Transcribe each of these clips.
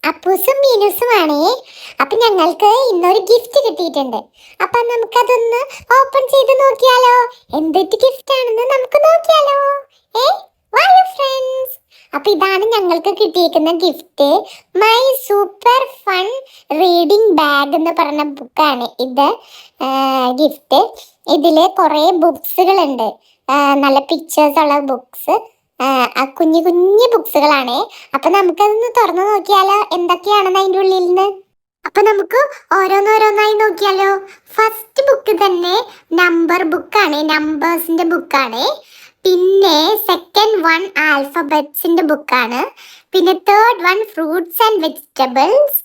അപ്പൂസും മീനൂസുമാണേ. അപ്പൊ ഞങ്ങൾക്ക് ഇന്നൊരു ഗിഫ്റ്റ് കിട്ടിയിട്ടുണ്ട്. അപ്പൊ നമുക്കതൊന്ന് ഓപ്പൺ ചെയ്ത് നോക്കിയാലോ? എന്തൊരു ഗിഫ്റ്റ് ആണെന്ന് നമുക്ക് നോക്കിയാലോ? വായോ ഫ്രണ്ട്സ്. അപ്പൊ ഇതാണ് ഞങ്ങൾക്ക് കിട്ടിയിരിക്കുന്ന gift. My super fun reading bag എന്ന് പറഞ്ഞ ബുക്കാണ് ഇത്. ഗിഫ്റ്റ് ഇതില് കുറെ ബുക്സുകളുണ്ട്. നല്ല പിക്ചേഴ്സ് ഉള്ള ബുക്സ്, കുഞ്ഞു കുഞ്ഞു ബുക്സുകളാണ്. അപ്പൊ നമുക്കതൊന്ന് തുറന്നു നോക്കിയാലോ എന്തൊക്കെയാണെന്ന് അതിൻ്റെ ഉള്ളിൽ നിന്ന്. അപ്പൊ നമുക്ക് ഓരോന്നോരോന്നായി നോക്കിയാലോ. ഫസ്റ്റ് ബുക്ക് തന്നെ നമ്പർ ബുക്കാണ്, നമ്പേഴ്സിന്റെ ബുക്കാണ്. പിന്നെ സെക്കൻഡ് വൺ ആൽഫബറ്റ്സിന്റെ ബുക്കാണ്. പിന്നെ third one fruits and vegetables.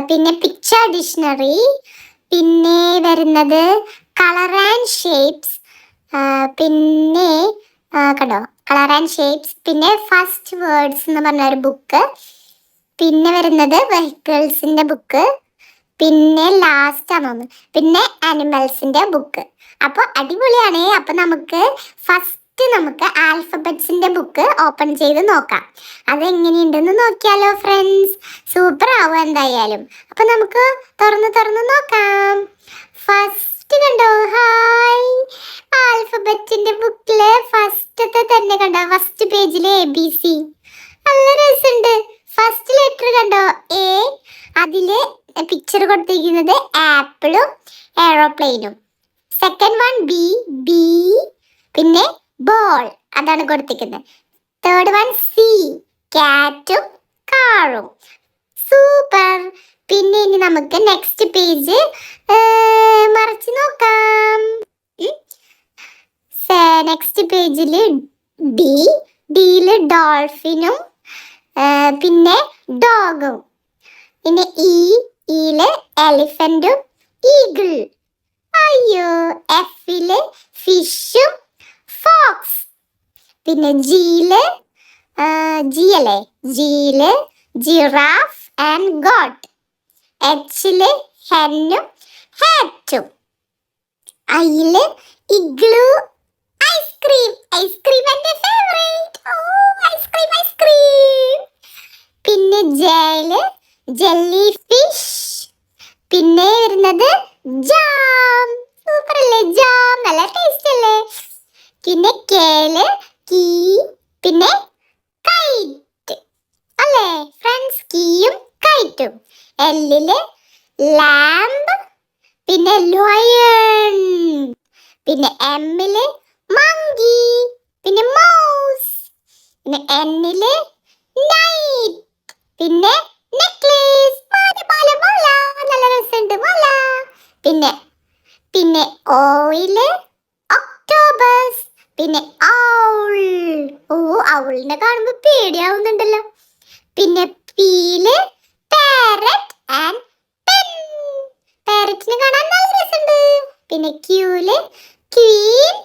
പിന്നെ പിക്ചർ ഡിക്ഷണറി. പിന്നെ വരുന്നത് കളർ ആൻഡ് ഷേപ്സ്. പിന്നെ കണ്ടോ, കളർ ആൻഡ് ഷേപ്സ്. പിന്നെ ഫസ്റ്റ് വേർഡ്സ് എന്ന് പറഞ്ഞ ഒരു ബുക്ക്. പിന്നെ വരുന്നത് വെഹിക്കിൾസിന്റെ ബുക്ക്. പിന്നെ ലാസ്റ്റ് ആണോന്ന്, പിന്നെ ആനിമൽസിന്റെ ബുക്ക്. അപ്പോൾ അടിപൊളിയാണ്. അപ്പൊ നമുക്ക് ആൽഫബറ്റ്സിന്റെ ബുക്ക് ഓപ്പൺ ചെയ്ത് നോക്കാം. അതെങ്ങനെയുണ്ടെന്ന് നോക്കിയാലോ ഫ്രണ്ട്സ്. സൂപ്പർ ആവും എന്തായാലും. അപ്പൊ നമുക്ക് തുറന്ന് നോക്കാം. ഫസ്റ്റ് കണ്ടോ, ഹായ്. ആൽഫബറ്റിന്റെ ബുക്കില് ഫസ്റ്റത്തെ തന്നെ കണ്ടോ, ഫസ്റ്റ് പേജില് ABC. നല്ല രസമുണ്ട്. ഫസ്റ്റ് ലെറ്റർ കണ്ടോ, A. അതില് പിക്ചർ കൊടുത്തിരിക്കുന്നത് ആപ്പിളും എയറോപ്ലെയിനും. Second one B. പിന്നെ ബോൾ, അതാണ് കൊടുത്തിരിക്കുന്നത്. Third one C. കാറ്റും കാറും. സൂപ്പർ. പിന്നെ ഇനി നമുക്ക് നെക്സ്റ്റ് പേജ് മറിച്ച് നോക്കാം. നെക്സ്റ്റ് പേജില് ഡിയില് ഡോൾഫിനും പിന്നെ ഡോഗും. പിന്നെ ഇയില് എലിഫന്റും ഈഗിൾ. അയ്യോ. എഫില് ഫിഷും ഫോക്സ്. പിന്നെ ജിയില് ജിറാഫ് ആൻഡ് ഗോട്ട്. എച്ചില് ഹെന്നും ഹാറ്റും. ഐയില് ഇഗ്ലൂ, ഐസ്ക്രീം എന്റെ ഫേവറേറ്റ്. ഐസ്ക്രീം. പിന്നെ ജയില് ജെല്ലി ഫിഷ്. പിന്നെ വരുന്നത് ജാം. സൂപ്പർ അല്ലേ ജാം, നല്ല ടേസ്റ്റ് അല്ലേ. പിന്നെ കേല് കീ. പിന്നെ കൈറ്റ് അല്ലേ ഫ്രണ്ട്സ്, കീയും കൈറ്റും. എല്ലില് ലാംബ്. പിന്നെ ലയൺ. പിന്നെ എമ്മില് മങ്കി. പിന്നെ മൗസ്. പിന്നെ എന്നില് നൈറ്റ്. പിന്നെ നെക്ലേസ്. നല്ല രസമുണ്ട് മാല. പിന്നെ ഓയില് ഒക്ടോബസ്. പിന്നെ ഔളിനെ കാണുമ്പോ പേടിയാവുന്നുണ്ടല്ലോ. പിന്നെ പീല് പാരറ്റ് ആൻഡ് പെൻ. പാരറ്റിനെ കാണാൻ നല്ല രസമുണ്ട്. പിന്നെ ക്യൂല് ക്വീൻ.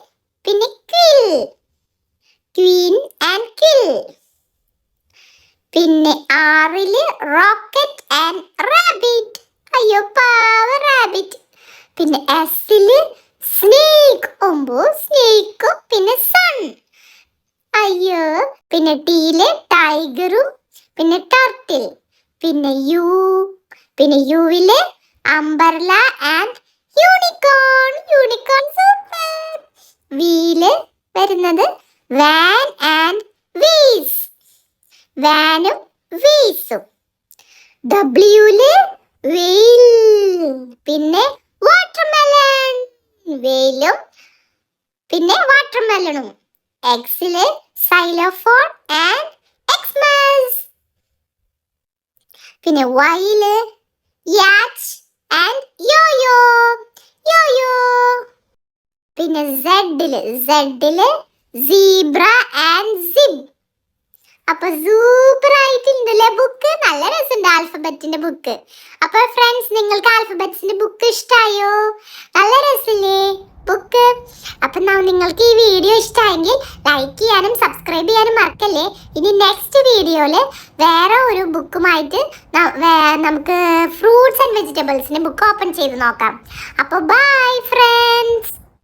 പിന്നെ ക്വീൻ ആൻഡ് കിൽ. പിന്നെ ആറില് റോക്കറ്റ് ആൻഡ് റാബിറ്റ്. അയ്യോ പാവ റാബിറ്റ്. പിന്നെ എസില് സ്നേക്ക്. സ്നേക്കും പിന്നെ സൺ. അയ്യോ. പിന്നെ ടിയില് ടൈഗറും പിന്നെ ടർട്ടിൽ. പിന്നെ യുവില് അംബർല ആൻഡ് യൂണിക്കോൺ. സൂപ്പർ. വിയില് വരുന്നത് വാൻ ആൻഡ് വീസ്. വാനും വീസും. ഡബ്ല്യൂല് വെയിൽ. പിന്നെ വാട്ടർമെലൺ. വെയിലും പിന്നെ വാട്ടർമെലണും. എക്സില് സൈലോഫോൺ ആൻഡ് എക്സ്മസ്. പിന്നെ വൈയില് യാച്ച് ആൻഡ് യോയോ. പിന്നെ സെഡില് സീബ്ര ആൻഡ് സിബ്. അപ്പൊ സൂപ്പർ ആയിട്ടുണ്ടല്ലേ ബുക്ക്. നല്ല രസമുണ്ട് ആൽഫബറ്റിന്റെ ബുക്ക്. അപ്പൊ ഫ്രണ്ട്സ്, നിങ്ങൾക്ക് ആൽഫബറ്റ്സിന്റെ ബുക്ക് ഇഷ്ടായോ? നല്ല രസമില്ലേ ബുക്ക്? അപ്പൊ നിങ്ങൾക്ക് ഈ വീഡിയോ ഇഷ്ടമായെങ്കിൽ ലൈക്ക് ചെയ്യാനും സബ്സ്ക്രൈബ് ചെയ്യാനും മറക്കല്ലേ. ഇനി നെക്സ്റ്റ് വീഡിയോയില് വേറെ ഒരു ബുക്കുമായിട്ട് നമുക്ക് ഫ്രൂട്ട്സ് ആൻഡ് വെജിറ്റബിൾസിന്റെ ബുക്ക് ഓപ്പൺ ചെയ്ത് നോക്കാം. അപ്പോൾ ബൈ ഫ്രണ്ട്സ്.